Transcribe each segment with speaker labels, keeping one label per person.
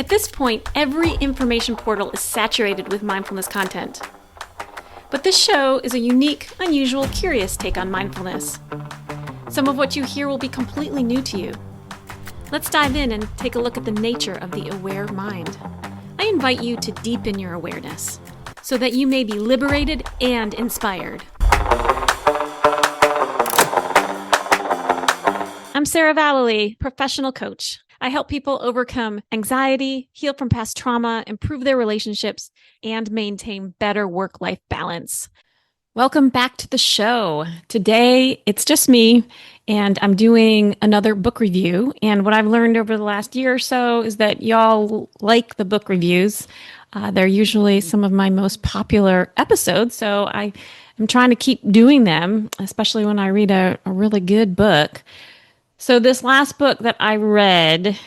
Speaker 1: At this point, every information portal is saturated with mindfulness content. But this show is a unique, unusual, curious take on mindfulness. Some of what you hear will be completely new to you. Let's dive in and take a look at the nature of the aware mind. I invite you to deepen your awareness so that you may be liberated and inspired. I'm Sarah Vallely, professional coach. I help people overcome anxiety, heal from past trauma, improve their relationships, and maintain better work-life balance. Welcome back to the show. Today, it's just me, and I'm doing another book review. And what I've learned over the last year or so is that y'all like the book reviews. They're usually some of my most popular episodes, so I'm trying to keep doing them, especially when I read a really good book. So this last book that I read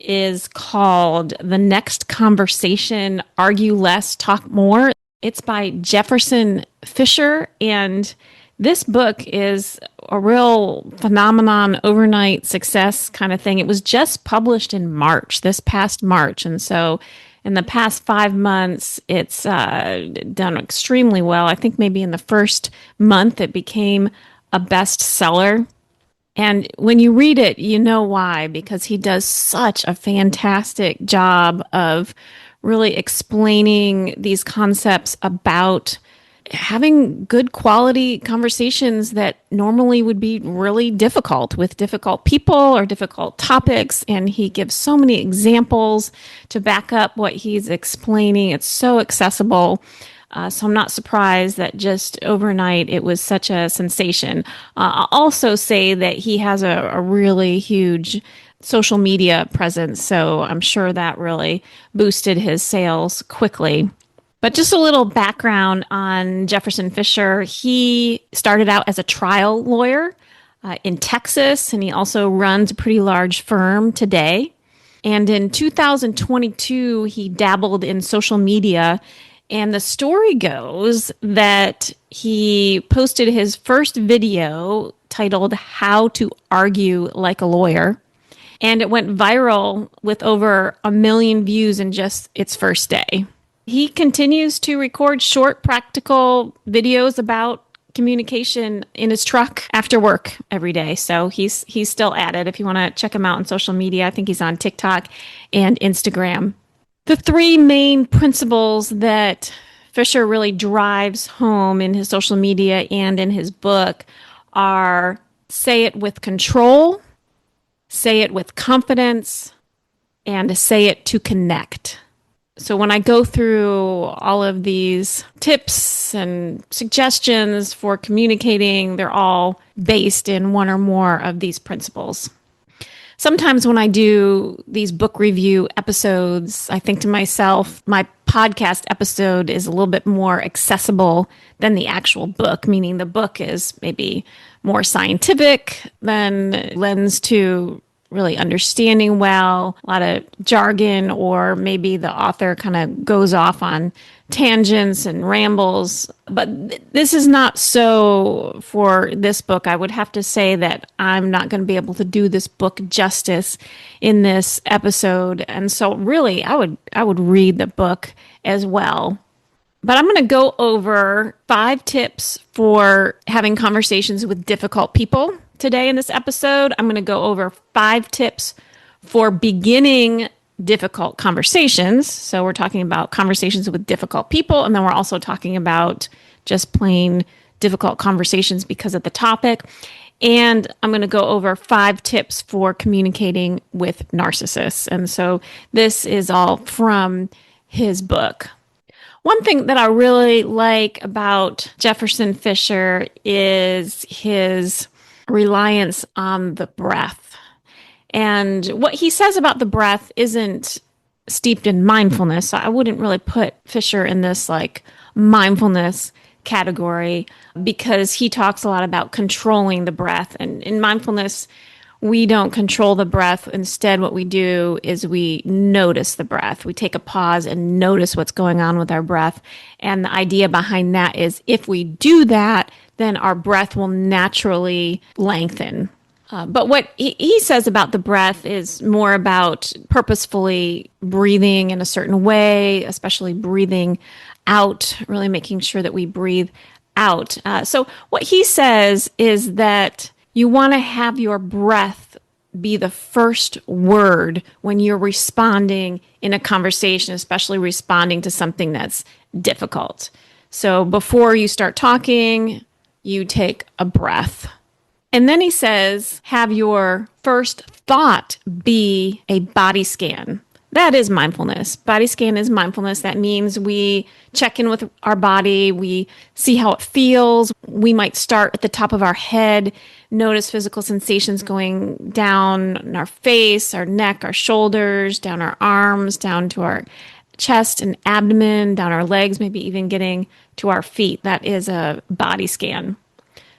Speaker 1: is called The Next Conversation, Argue Less, Talk More. It's by Jefferson Fisher, and this book is a real phenomenon, overnight success kind of thing. It was just published in March, this past March, and so in the past 5 months, it's done extremely well. I think maybe in the first month, it became a bestseller. And when you read it, you know why, because he does such a fantastic job of really explaining these concepts about having good quality conversations that normally would be really difficult with difficult people or difficult topics. And he gives so many examples to back up what he's explaining. It's so accessible. So I'm not surprised that just overnight it was such a sensation. I'll also say that he has a really huge social media presence, so I'm sure that really boosted his sales quickly. But just a little background on Jefferson Fisher. He started out as a trial lawyer in Texas, and he also runs a pretty large firm today. And in 2022, he dabbled in social media. And the story goes that he posted his first video titled How to Argue Like a Lawyer. And it went viral with over 1 million views in just its first day. He continues to record short, practical videos about communication in his truck after work every day. So he's still at it. If you want to check him out on social media, I think he's on TikTok and Instagram. The three main principles that Fisher really drives home in his social media and in his book are say it with control, say it with confidence, and say it to connect. So when I go through all of these tips and suggestions for communicating, they're all based in one or more of these principles. Sometimes when I do these book review episodes, I think to myself, my podcast episode is a little bit more accessible than the actual book, meaning the book is maybe more scientific than lends to really understanding well, a lot of jargon, or maybe the author kind of goes off on tangents and rambles. But this is not so for this book. I would have to say that I'm not going to be able to do this book justice in this episode. And so really, I would read the book as well. But I'm going to go over 5 tips for having conversations with difficult people today in this episode. I'm going to go over 5 tips for beginning difficult conversations. So we're talking about conversations with difficult people, and then we're also talking about just plain difficult conversations because of the topic. And I'm going to go over 5 tips for communicating with narcissists. And so this is all from his book. One thing that I really like about Jefferson Fisher is his reliance on the breath. And what he says about the breath isn't steeped in mindfulness. I wouldn't really put Fisher in this like mindfulness category because he talks a lot about controlling the breath. And in mindfulness, we don't control the breath. Instead, what we do is we notice the breath. We take a pause and notice what's going on with our breath. And the idea behind that is if we do that, then our breath will naturally lengthen. But what he says about the breath is more about purposefully breathing in a certain way, especially breathing out, really making sure that we breathe out. So what he says is that you want to have your breath be the first word when you're responding in a conversation, especially responding to something that's difficult. So before you start talking, you take a breath. And then he says, have your first thought be a body scan. That is mindfulness. Body scan is mindfulness. That means we check in with our body. We see how it feels. We might start at the top of our head, notice physical sensations going down our face, our neck, our shoulders, down our arms, down to our chest and abdomen, down our legs, maybe even getting to our feet. That is a body scan.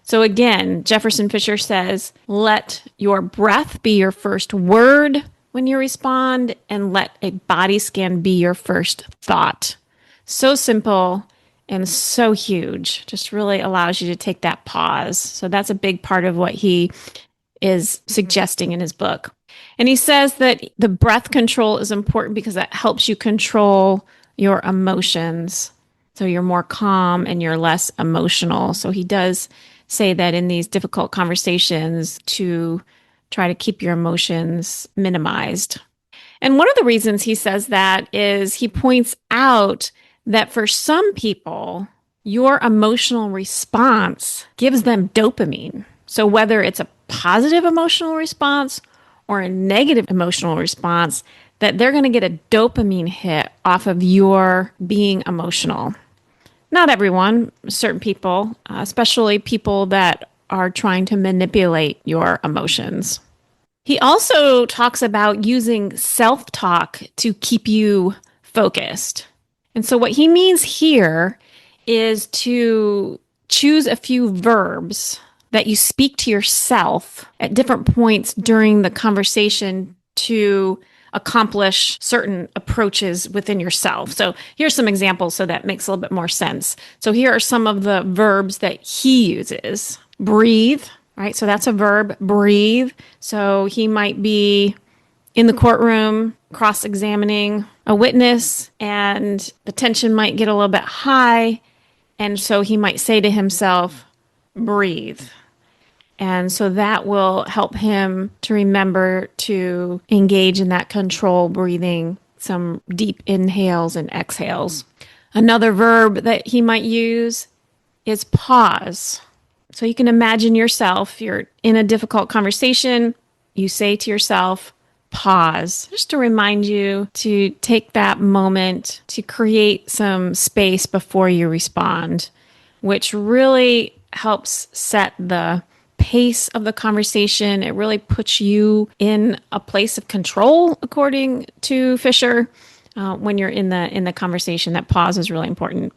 Speaker 1: So again, Jefferson Fisher says, let your breath be your first word when you respond, and let a body scan be your first thought. So simple and so huge. Just really allows you to take that pause. So that's a big part of what he is suggesting in his book. And he says that the breath control is important because that helps you control your emotions. So you're more calm and you're less emotional. So he does say that in these difficult conversations to try to keep your emotions minimized. And one of the reasons he says that is he points out that for some people, your emotional response gives them dopamine. So whether it's a positive emotional response or a negative emotional response, that they're going to get a dopamine hit off of your being emotional. Not everyone, certain people, especially people that are trying to manipulate your emotions. He also talks about using self-talk to keep you focused. And so what he means here is to choose a few verbs that you speak to yourself at different points during the conversation to accomplish certain approaches within yourself. So here's some examples so that makes a little bit more sense. So here are some of the verbs that he uses. Breathe, right? So that's a verb, breathe. So he might be in the courtroom cross-examining a witness and the tension might get a little bit high. And so he might say to himself, breathe. And so that will help him to remember to engage in that control breathing, some deep inhales and exhales. Another verb that he might use is pause. So you can imagine yourself, you're in a difficult conversation, you say to yourself, pause, just to remind you to take that moment to create some space before you respond, which really helps set the pace of the conversation. It really puts you in a place of control, according to Fisher. When you're in the conversation, that pause is really important.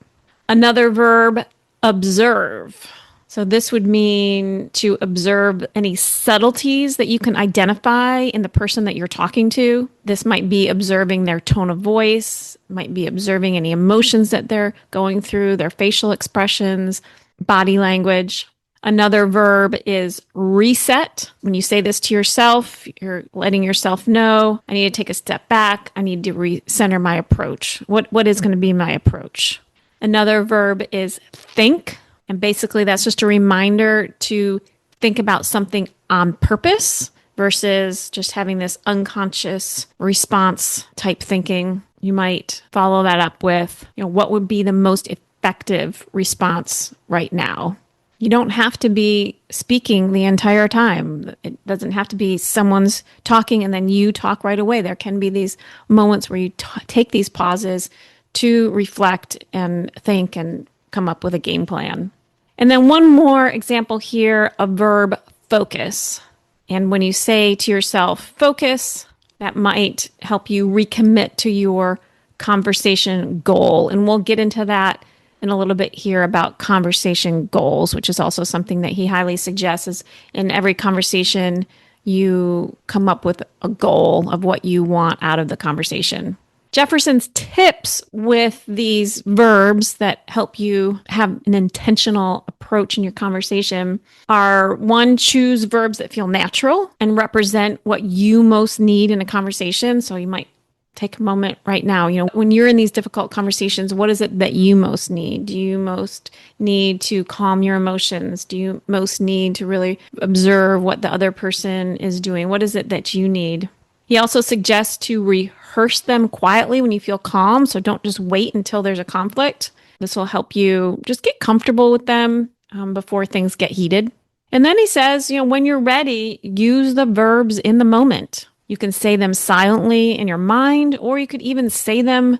Speaker 1: Another verb, observe. So this would mean to observe any subtleties that you can identify in the person that you're talking to. This might be observing their tone of voice, might be observing any emotions that they're going through, their facial expressions, body language. Another verb is reset. When you say this to yourself, you're letting yourself know, I need to take a step back. I need to recenter my approach. What is going to be my approach? Another verb is think. And basically, that's just a reminder to think about something on purpose versus just having this unconscious response type thinking. You might follow that up with, what would be the most effective response right now? You don't have to be speaking the entire time. It doesn't have to be someone's talking and then you talk right away. There can be these moments where you take these pauses to reflect and think and come up with a game plan. And then one more example here, a verb, focus. And when you say to yourself, focus, that might help you recommit to your conversation goal. And we'll get into that in a little bit here about conversation goals, which is also something that he highly suggests is in every conversation, you come up with a goal of what you want out of the conversation. Jefferson's tips with these verbs that help you have an intentional approach in your conversation are: one, choose verbs that feel natural and represent what you most need in a conversation. So you might take a moment right now. When you're in these difficult conversations, what is it that you most need? Do you most need to calm your emotions? Do you most need to really observe what the other person is doing? What is it that you need? He also suggests to rehearse them quietly when you feel calm. So don't just wait until there's a conflict. This will help you just get comfortable with them before things get heated. And then he says, when you're ready, use the verbs in the moment. You can say them silently in your mind, or you could even say them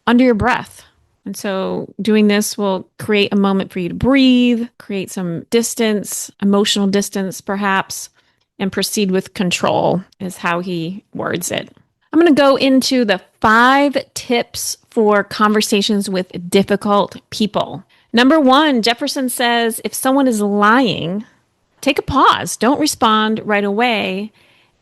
Speaker 1: under your breath. And so doing this will create a moment for you to breathe, create some distance, emotional distance perhaps, and proceed with control is how he words it. I'm going to go into the 5 tips for conversations with difficult people. Number 1, Jefferson says, if someone is lying, take a pause. Don't respond right away.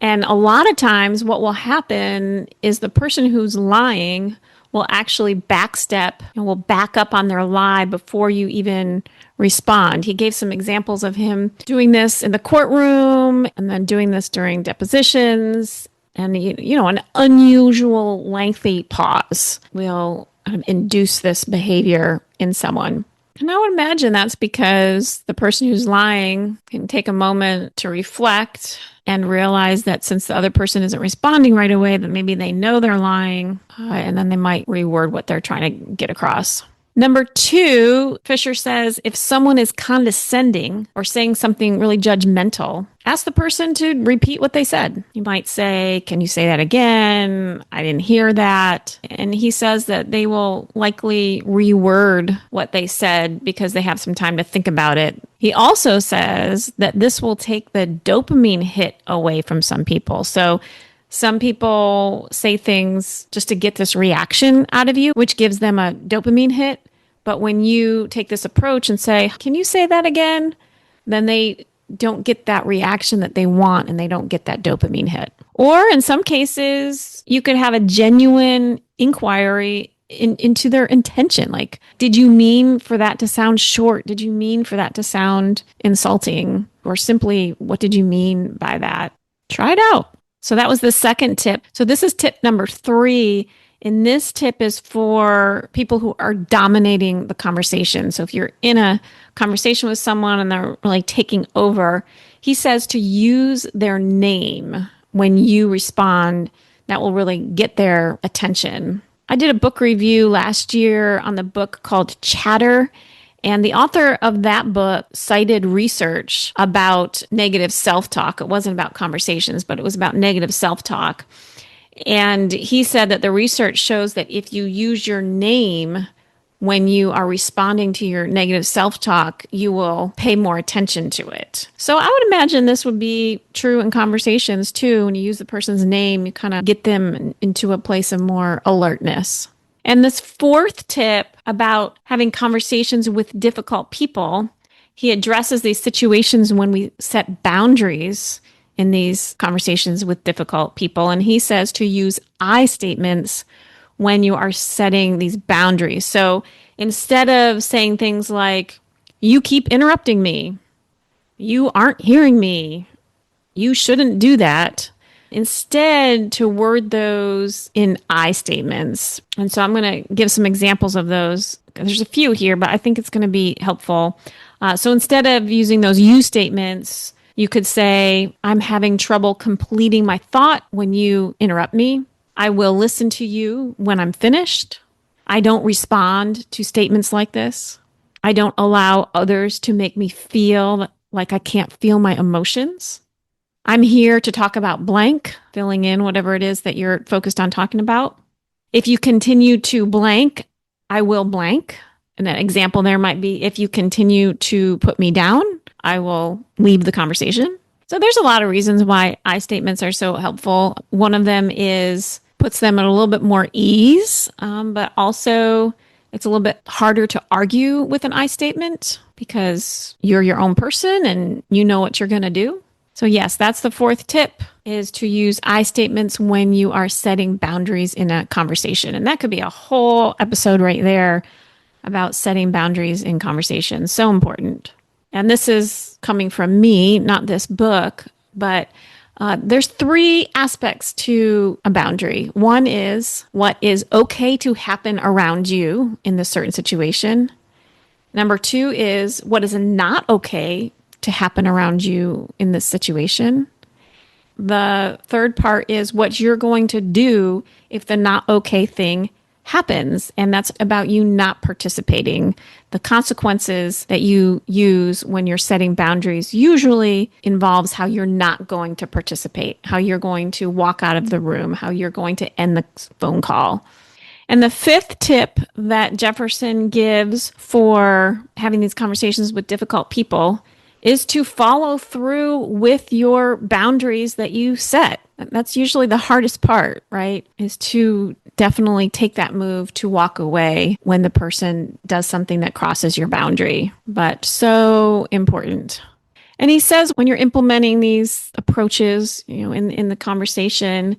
Speaker 1: And a lot of times what will happen is the person who's lying will actually backstep and will back up on their lie before you even respond. He gave some examples of him doing this in the courtroom and then doing this during depositions. And, an unusual lengthy pause will induce this behavior in someone. And I would imagine that's because the person who's lying can take a moment to reflect and realize that since the other person isn't responding right away, that maybe they know they're lying, and then they might reword what they're trying to get across. Number 2, Fisher says, if someone is condescending or saying something really judgmental, ask the person to repeat what they said. You might say, can you say that again? I didn't hear that. And he says that they will likely reword what they said because they have some time to think about it. He also says that this will take the dopamine hit away from some people. So some people say things just to get this reaction out of you, which gives them a dopamine hit. But when you take this approach and say, can you say that again? Then they don't get that reaction that they want and they don't get that dopamine hit. Or in some cases, you could have a genuine inquiry into their intention. Like, did you mean for that to sound short? Did you mean for that to sound insulting? Or simply, what did you mean by that? Try it out. So that was the second tip. So this is tip number 3. And this tip is for people who are dominating the conversation. So if you're in a conversation with someone and they're really taking over, he says to use their name when you respond. That will really get their attention. I did a book review last year on the book called Chatter. And the author of that book cited research about negative self-talk. It wasn't about conversations, but it was about negative self-talk. And he said that the research shows that if you use your name when you are responding to your negative self-talk, you will pay more attention to it. So I would imagine this would be true in conversations too. When you use the person's name, you kind of get them into a place of more alertness. And this 4th tip about having conversations with difficult people, he addresses these situations when we set boundaries in these conversations with difficult people. And he says to use I statements when you are setting these boundaries. So instead of saying things like, you keep interrupting me, you aren't hearing me, you shouldn't do that, instead to word those in I statements. And so I'm going to give some examples of those. There's a few here, but I think it's going to be helpful. So instead of using those you statements, you could say, I'm having trouble completing my thought when you interrupt me. I will listen to you when I'm finished. I don't respond to statements like this. I don't allow others to make me feel like I can't feel my emotions. I'm here to talk about blank, filling in whatever it is that you're focused on talking about. If you continue to blank, I will blank. And an example there might be, if you continue to put me down, I will leave the conversation. So there's a lot of reasons why I statements are so helpful. One of them is puts them at a little bit more ease, but also it's a little bit harder to argue with an I statement because you're your own person and you know what you're going to do. So yes, that's the fourth tip, is to use I statements when you are setting boundaries in a conversation. And that could be a whole episode right there about setting boundaries in conversation. So important. And this is coming from me, not this book, but there's three aspects to a boundary. One is what is okay to happen around you in this certain situation. Number two is what is not okay to happen around you in this situation. The third part is what you're going to do if the not okay thing happens. And that's about you not participating. The consequences that you use when you're setting boundaries usually involves how you're not going to participate, how you're going to walk out of the room, how you're going to end the phone call. And the fifth tip that Jefferson gives for having these conversations with difficult people is to follow through with your boundaries that you set. That's usually the hardest part, right? Is to definitely take that move to walk away when the person does something that crosses your boundary. But so important. And he says when you're implementing these approaches, in the conversation,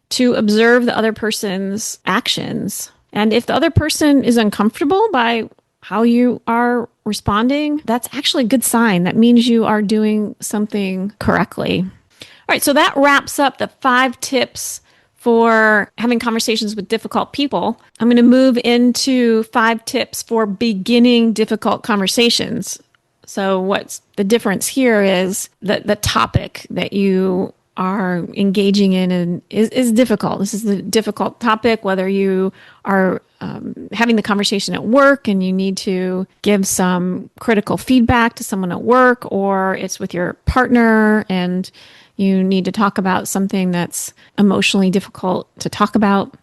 Speaker 1: to observe the other person's actions. And if the other person is uncomfortable by how you are responding, that's actually a good sign. That means you are doing something correctly. All right, so that wraps up the 5 tips for having conversations with difficult people. I'm going to move into 5 tips for beginning difficult conversations. So what's the difference here is that the topic that you are engaging in is difficult. This is a difficult topic, whether you are having the conversation at work and you need to give some critical feedback to someone at work, or it's with your partner and you need to talk about something that's emotionally difficult to talk about.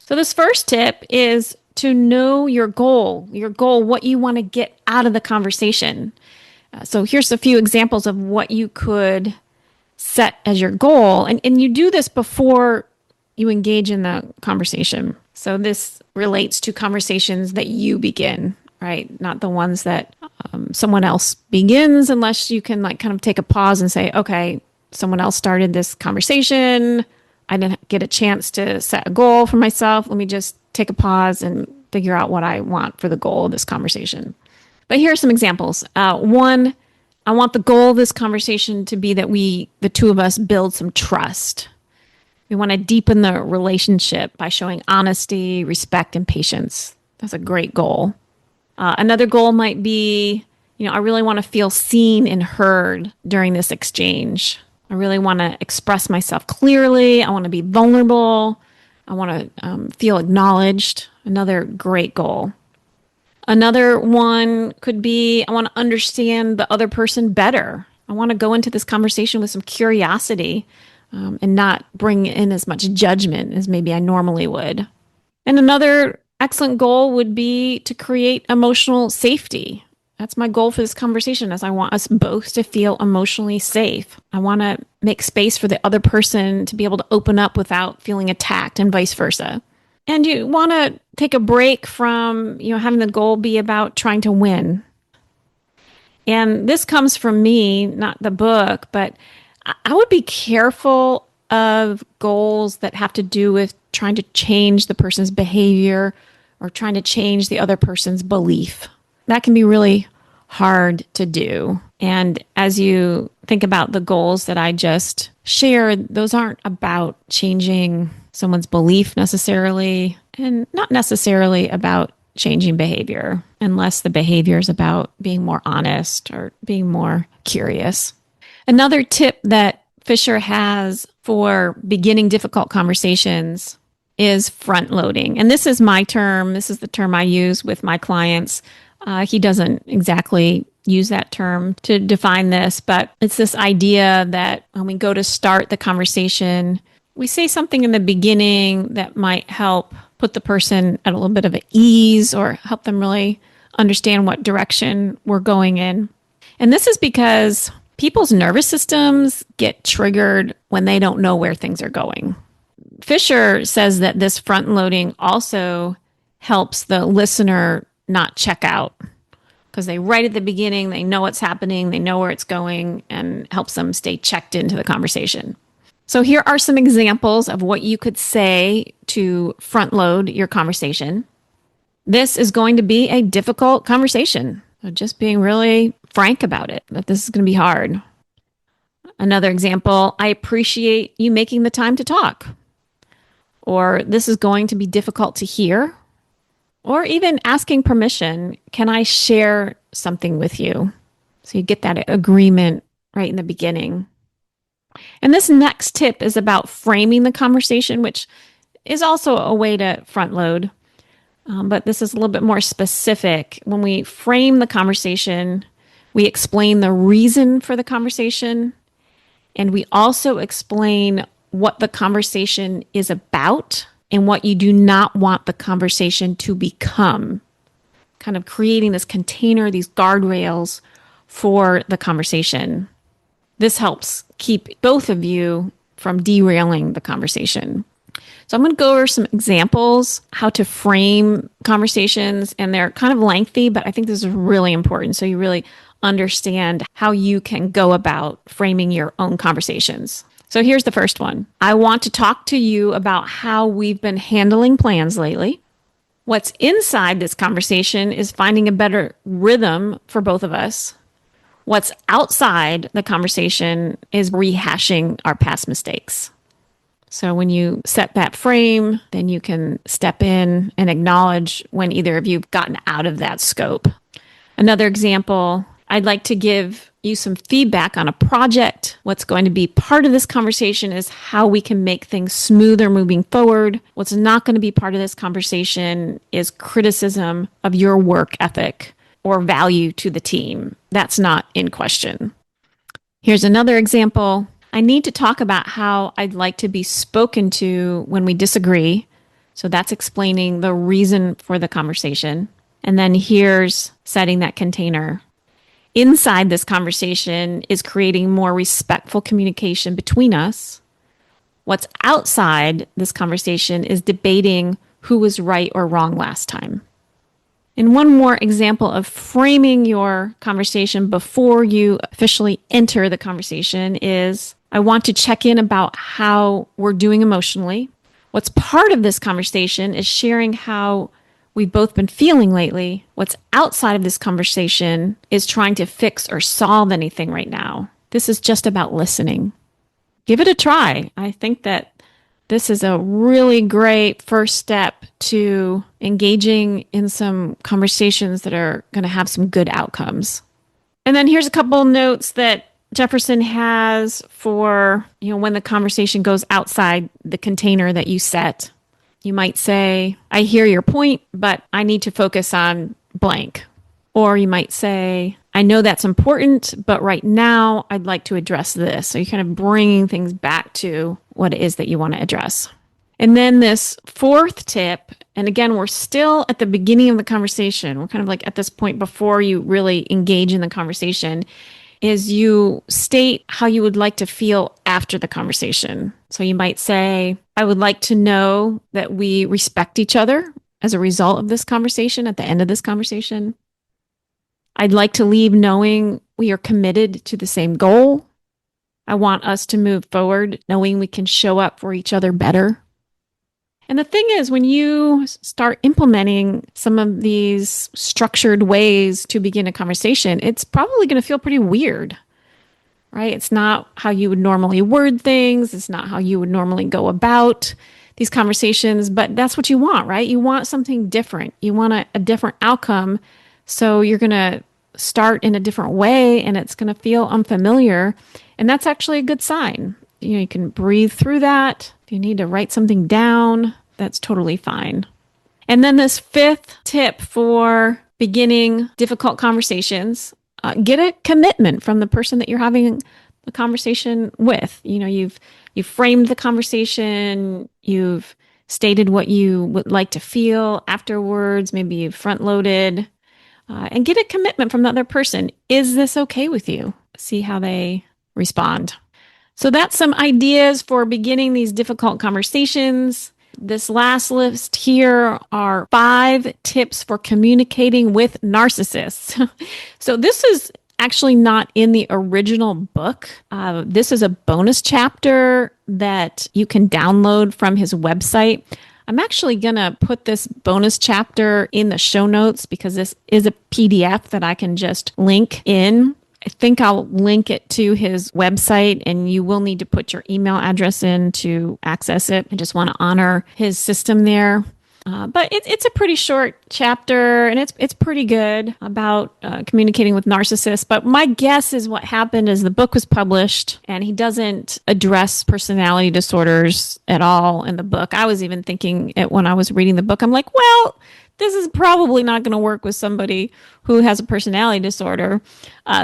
Speaker 1: So this first tip is to know your goal, what you want to get out of the conversation. So here's a few examples of what you could set as your goal. And you do this before you engage in the conversation. So this relates to conversations that you begin, right? Not the ones that someone else begins, unless you can kind of take a pause and say, okay, someone else started this conversation. I didn't get a chance to set a goal for myself. Let me just take a pause and figure out what I want for the goal of this conversation. But here are some examples. One, I want the goal of this conversation to be that the two of us, build some trust. We want to deepen the relationship by showing honesty, respect, and patience. That's a great goal. Another goal might be, I really want to feel seen and heard during this exchange. I really want to express myself clearly. I want to be vulnerable. I want to feel acknowledged. Another great goal. Another one could be, I want to understand the other person better. I want to go into this conversation with some curiosity and not bring in as much judgment as maybe I normally would. And another excellent goal would be to create emotional safety. That's my goal for this conversation, is I want us both to feel emotionally safe. I want to make space for the other person to be able to open up without feeling attacked, and vice versa. And you want to take a break from, having the goal be about trying to win. And this comes from me, not the book, but I would be careful of goals that have to do with trying to change the person's behavior or trying to change the other person's belief. That can be really hard to do. And as you think about the goals that I just shared, those aren't about changing someone's belief necessarily, and not necessarily about changing behavior, unless the behavior is about being more honest or being more curious. Another tip that Fisher has for beginning difficult conversations is front loading. And this is my term. This is the term I use with my clients. He doesn't exactly use that term to define this, but it's this idea that when we go to start the conversation, we say something in the beginning that might help put the person at a little bit of ease or help them really understand what direction we're going in. And this is because people's nervous systems get triggered when they don't know where things are going. Fisher says that this front loading also helps the listener not check out because they right at the beginning, they know what's happening, they know where it's going, and helps them stay checked into the conversation. So here are some examples of what you could say to front load your conversation. This is going to be a difficult conversation. So just being really frank about it, that this is going to be hard. Another example, I appreciate you making the time to talk. Or this is going to be difficult to hear. Or even asking permission, can I share something with you? So you get that agreement right in the beginning. And this next tip is about framing the conversation, which is also a way to front load. But this is a little bit more specific. When we frame the conversation, we explain the reason for the conversation, and we also explain what the conversation is about and what you do not want the conversation to become. Kind of creating this container, these guardrails for the conversation. This helps keep both of you from derailing the conversation. So I'm going to go over some examples, how to frame conversations, and they're kind of lengthy, but I think this is really important so you really understand how you can go about framing your own conversations. So here's the first one. I want to talk to you about how we've been handling plans lately. What's inside this conversation is finding a better rhythm for both of us. What's outside the conversation is rehashing our past mistakes. So when you set that frame, then you can step in and acknowledge when either of you have gotten out of that scope. Another example, I'd like to give you some feedback on a project. What's going to be part of this conversation is how we can make things smoother moving forward. What's not going to be part of this conversation is criticism of your work ethic or value to the team. That's not in question. Here's another example. I need to talk about how I'd like to be spoken to when we disagree. So that's explaining the reason for the conversation. And then here's setting that container. Inside this conversation is creating more respectful communication between us. What's outside this conversation is debating who was right or wrong last time. And one more example of framing your conversation before you officially enter the conversation is, I want to check in about how we're doing emotionally. What's part of this conversation is sharing how we've both been feeling lately. What's outside of this conversation is trying to fix or solve anything right now. This is just about listening. Give it a try. I think that this is a really great first step to engaging in some conversations that are going to have some good outcomes. And then here's a couple notes that Jefferson has for, when the conversation goes outside the container that you set. You might say, I hear your point, but I need to focus on blank. Or you might say, I know that's important, but right now I'd like to address this. So you're kind of bringing things back to what it is that you want to address. And then this fourth tip, and again, we're still at the beginning of the conversation. We're kind of like at this point before you really engage in the conversation, is you state how you would like to feel after the conversation. So you might say, I would like to know that we respect each other as a result of this conversation at the end of this conversation. I'd like to leave knowing we are committed to the same goal. I want us to move forward knowing we can show up for each other better. And the thing is, when you start implementing some of these structured ways to begin a conversation, it's probably going to feel pretty weird, right? It's not how you would normally word things. It's not how you would normally go about these conversations, but that's what you want, right? You want something different. You want a different outcome. So you're going to start in a different way and it's going to feel unfamiliar. And that's actually a good sign. You can breathe through that. If you need to write something down, that's totally fine. And then this fifth tip for beginning difficult conversations, get a commitment from the person that you're having the conversation with. You've framed the conversation, you've stated what you would like to feel afterwards, maybe you've front loaded, and get a commitment from the other person. Is this okay with you? See how they respond. So that's some ideas for beginning these difficult conversations. This last list here are 5 tips for communicating with narcissists. So this is actually not in the original book. This is a bonus chapter that you can download from his website. I'm actually going to put this bonus chapter in the show notes because this is a PDF that I can just link in. I think I'll link it to his website, and you will need to put your email address in to access it. I just want to honor his system there. But it's a pretty short chapter, and it's pretty good about communicating with narcissists. But my guess is what happened is the book was published, and he doesn't address personality disorders at all in the book. I was even thinking it when I was reading the book. I'm like, well, this is probably not going to work with somebody who has a personality disorder.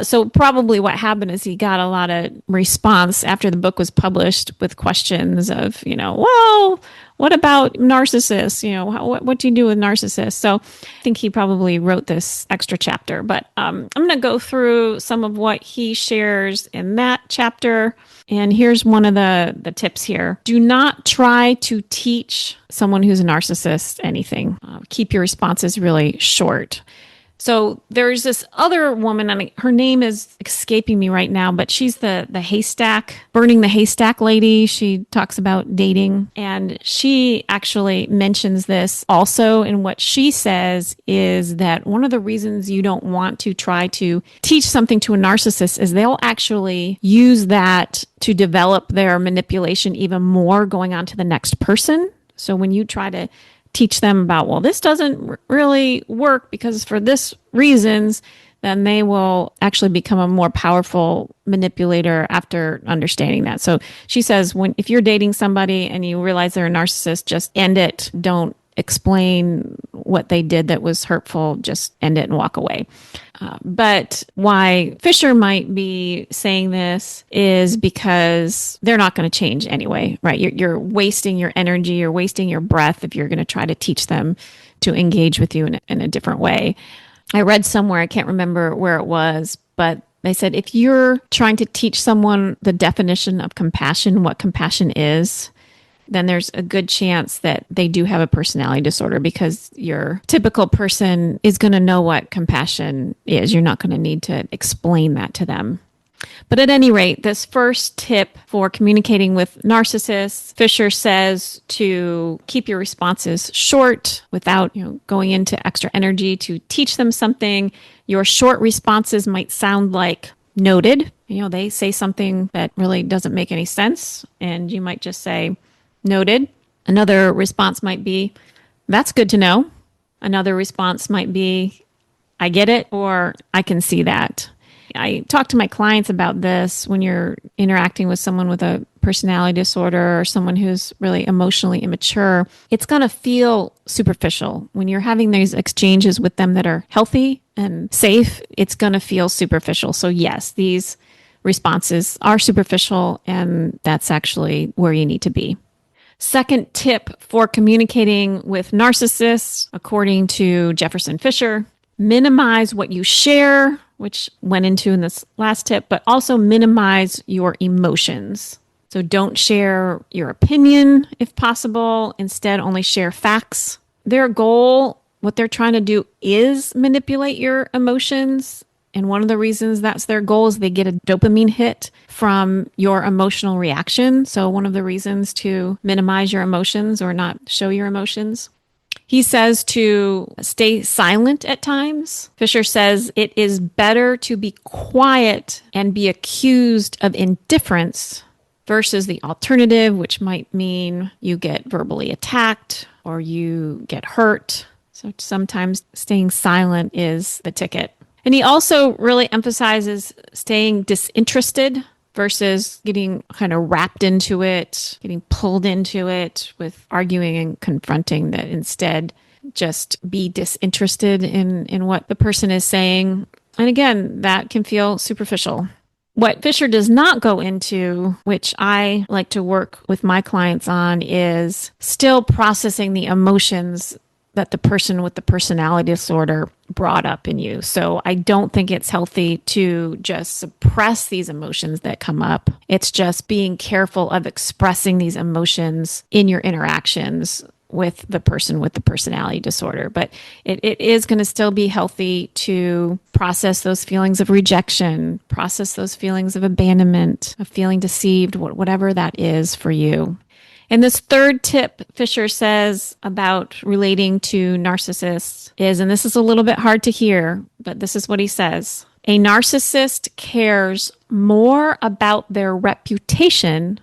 Speaker 1: So probably what happened is he got a lot of response after the book was published with questions of, well, what about narcissists? What do you do with narcissists? So I think he probably wrote this extra chapter, but I'm going to go through some of what he shares in that chapter. And here's one of the tips here. Do not try to teach someone who's a narcissist anything. Keep your responses really short. So there's this other woman, her name is escaping me right now, but she's the haystack, burning the haystack lady. She talks about dating, and she actually mentions this also. And what she says is that one of the reasons you don't want to try to teach something to a narcissist is they'll actually use that to develop their manipulation even more going on to the next person. So when you try to teach them about, well, this doesn't really work because for this reasons, then they will actually become a more powerful manipulator after understanding that. So she says, if you're dating somebody and you realize they're a narcissist, just end it. Don't explain what they did that was hurtful. Just end it and walk away. But why Fisher might be saying this is because they're not going to change anyway, right? You're wasting your energy, you're wasting your breath if you're going to try to teach them to engage with you in a different way. I read somewhere, I can't remember where it was, but they said if you're trying to teach someone the definition of compassion, what compassion is, then there's a good chance that they do have a personality disorder because your typical person is going to know what compassion is. You're not going to need to explain that to them. But at any rate, this first tip for communicating with narcissists, Fisher says to keep your responses short without going into extra energy to teach them something. Your short responses might sound like noted. They say something that really doesn't make any sense, and you might just say, noted. Another response might be, that's good to know. Another response might be, I get it, or I can see that. I talk to my clients about this when you're interacting with someone with a personality disorder or someone who's really emotionally immature. It's going to feel superficial. When you're having these exchanges with them that are healthy and safe, it's going to feel superficial. So yes, these responses are superficial, and that's actually where you need to be. Second tip for communicating with narcissists, according to Jefferson Fisher, minimize what you share, which went into in this last tip, but also minimize your emotions. So don't share your opinion if possible. Instead, only share facts. Their goal, what they're trying to do is manipulate your emotions. And one of the reasons that's their goal is they get a dopamine hit from your emotional reaction. So one of the reasons to minimize your emotions or not show your emotions. He says to stay silent at times. Fisher says it is better to be quiet and be accused of indifference versus the alternative, which might mean you get verbally attacked or you get hurt. So sometimes staying silent is the ticket. And he also really emphasizes staying disinterested versus getting kind of wrapped into it, getting pulled into it with arguing and confronting, that instead just be disinterested in what the person is saying. And again, that can feel superficial. What Fisher does not go into, which I like to work with my clients on, is still processing the emotions that the person with the personality disorder brought up in you. So I don't think it's healthy to just suppress these emotions that come up. It's just being careful of expressing these emotions in your interactions with the person with the personality disorder. But it is going to still be healthy to process those feelings of rejection, process those feelings of abandonment, of feeling deceived, whatever that is for you. And this third tip Fisher says about relating to narcissists is, and this is a little bit hard to hear, but this is what he says: a narcissist cares more about their reputation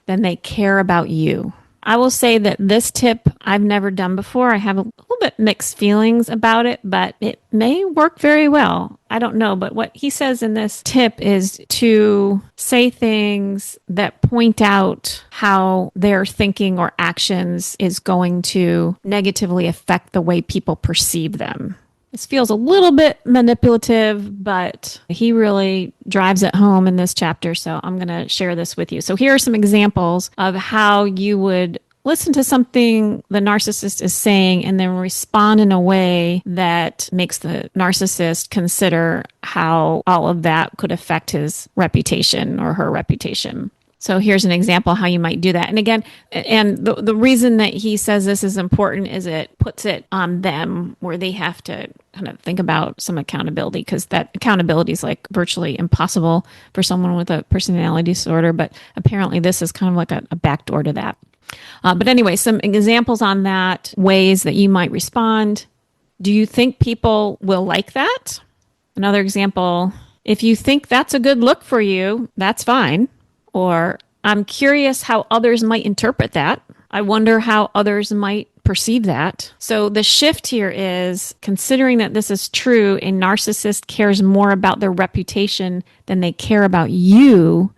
Speaker 1: than they care about you. I will say that this tip I've never done before. I have a little bit mixed feelings about it, but it may work very well. I don't know. But what he says in this tip is to say things that point out how their thinking or actions is going to negatively affect the way people perceive them. This feels a little bit manipulative, but he really drives it home in this chapter. So I'm going to share this with you. So here are some examples of how you would listen to something the narcissist is saying and then respond in a way that makes the narcissist consider how all of that could affect his reputation or her reputation. So here's an example how you might do that. And again, and the reason that he says this is important is it puts it on them where they have to kind of think about some accountability, because that accountability is like virtually impossible for someone with a personality disorder. But apparently this is kind of like a backdoor to that. But anyway, some examples on that, ways that you might respond. Do you think people will like that? Another example, if you think that's a good look for you, that's fine. Or, I'm curious how others might interpret that. I wonder how others might perceive that. So the shift here is considering that this is true, a narcissist cares more about their reputation than they care about you.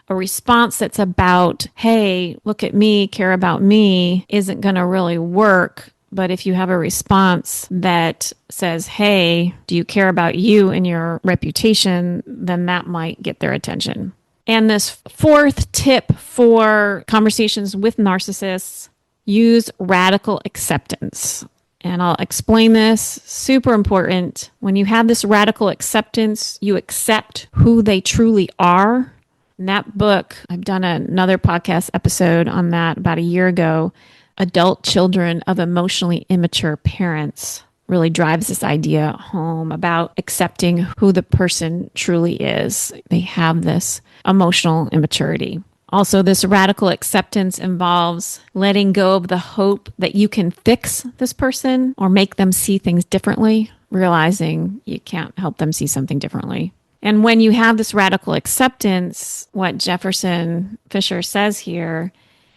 Speaker 1: A response that's about, hey, look at me, care about me, isn't going to really work. But if you have a response that says, hey, do you care about you and your reputation, then that might get their attention. And this fourth tip for conversations with narcissists, use radical acceptance. And I'll explain this, super important. When you have this radical acceptance, you accept who they truly are. In that book, I've done another podcast episode on that about a year ago. Adult Children of Emotionally Immature Parents really drives this idea home about accepting who the person truly is. They have this emotional immaturity. Also, this radical acceptance involves letting go of the hope that you can fix this person or make them see things differently, realizing you can't help them see something differently. And when you have this radical acceptance, what Jefferson Fisher says here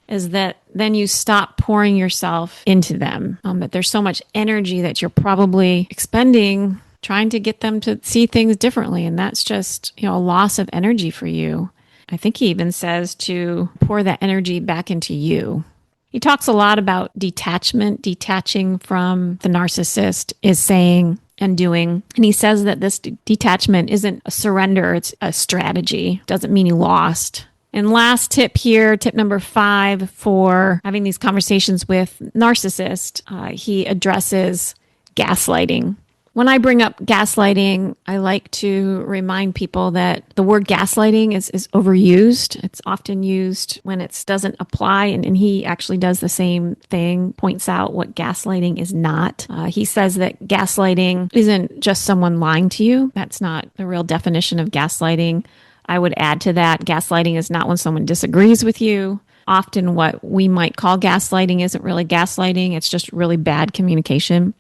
Speaker 1: is that then you stop pouring yourself into them, that there's so much energy that you're probably expending trying to get them to see things differently. And that's just, a loss of energy for you. I think he even says to pour that energy back into you. He talks a lot about detachment. Detaching from the narcissist is saying and doing. And he says that this detachment isn't a surrender, it's a strategy. Doesn't mean you lost. And last tip here, tip number 5 for having these conversations with narcissists, he addresses gaslighting. When I bring up gaslighting, I like to remind people that the word gaslighting is overused. It's often used when it doesn't apply, and he actually does the same thing, points out what gaslighting is not. He says that gaslighting isn't just someone lying to you. That's not the real definition of gaslighting. I would add to that, gaslighting is not when someone disagrees with you. Often what we might call gaslighting isn't really gaslighting. It's just really bad communication.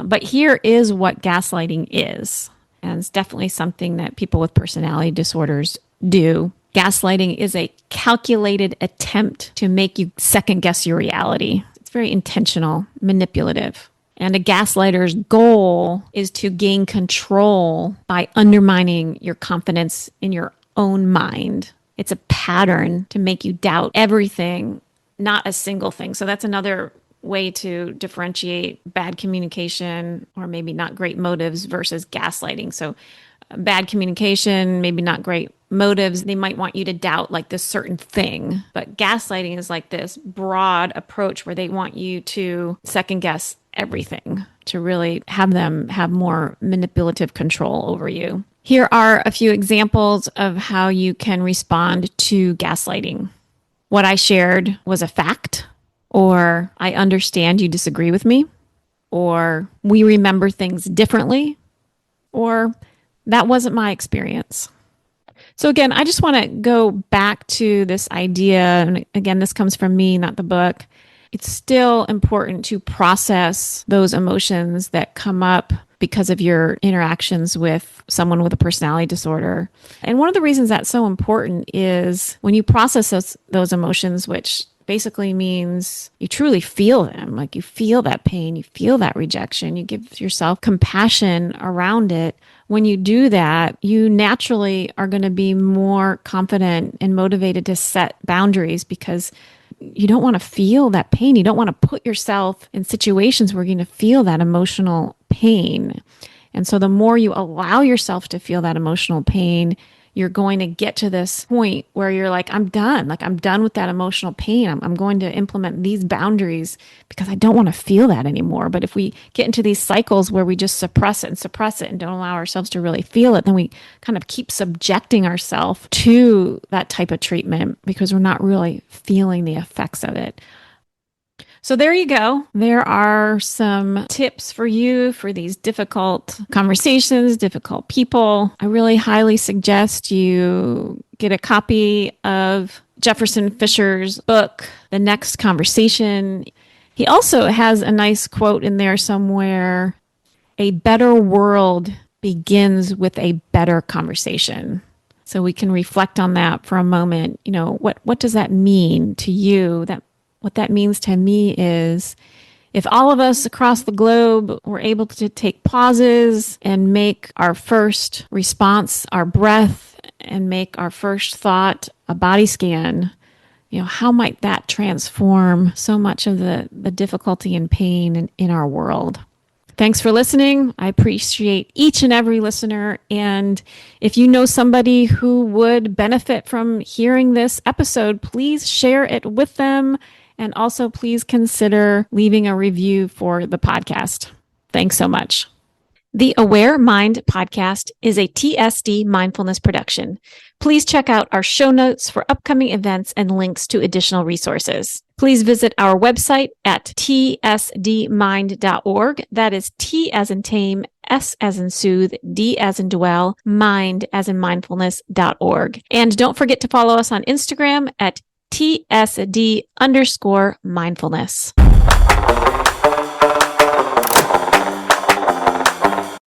Speaker 1: But here is what gaslighting is. And it's definitely something that people with personality disorders do. Gaslighting is a calculated attempt to make you second guess your reality. It's very intentional, manipulative. And a gaslighter's goal is to gain control by undermining your confidence in your own mind. It's a pattern to make you doubt everything, not a single thing. So that's another way to differentiate bad communication or maybe not great motives versus gaslighting. So bad communication, maybe not great motives. They might want you to doubt like this certain thing. But gaslighting is like this broad approach where they want you to second guess everything, to really have them have more manipulative control over you. Here are a few examples of how you can respond to gaslighting. What I shared was a fact, or I understand you disagree with me, or we remember things differently, or that wasn't my experience. So again, I just want to go back to this idea. And again, this comes from me, not the book. It's still important to process those emotions that come up because of your interactions with someone with a personality disorder. And one of the reasons that's so important is when you process those emotions, which basically means you truly feel them, like you feel that pain, you feel that rejection, you give yourself compassion around it. When you do that, you naturally are going to be more confident and motivated to set boundaries because you don't want to feel that pain. You don't want to put yourself in situations where you're going to feel that emotional pain. And so the more you allow yourself to feel that emotional pain, you're going to get to this point where you're like, I'm done. Like, I'm done with that emotional pain. I'm going to implement these boundaries because I don't want to feel that anymore. But if we get into these cycles where we just suppress it and don't allow ourselves to really feel it, then we kind of keep subjecting ourselves to that type of treatment because we're not really feeling the effects of it. So there you go. There are some tips for you for these difficult conversations, difficult people. I really highly suggest you get a copy of Jefferson Fisher's book, The Next Conversation. He also has a nice quote in there somewhere. A better world begins with a better conversation. So we can reflect on that for a moment. You know, what does that mean to you? What that means to me is if all of us across the globe were able to take pauses and make our first response our breath and make our first thought a body scan, you know, how might that transform so much of the difficulty and pain in our world? Thanks for listening. I appreciate each and every listener. And if you know somebody who would benefit from hearing this episode, please share it with them. And also, please consider leaving a review for the podcast. Thanks so much. The Aware Mind podcast is a TSD mindfulness production. Please check out our show notes for upcoming events and links to additional resources. Please visit our website at tsdmind.org. That is T as in tame, S as in soothe, D as in dwell, mind as in mindfulness.org. And don't forget to follow us on Instagram at TSD_mindfulness.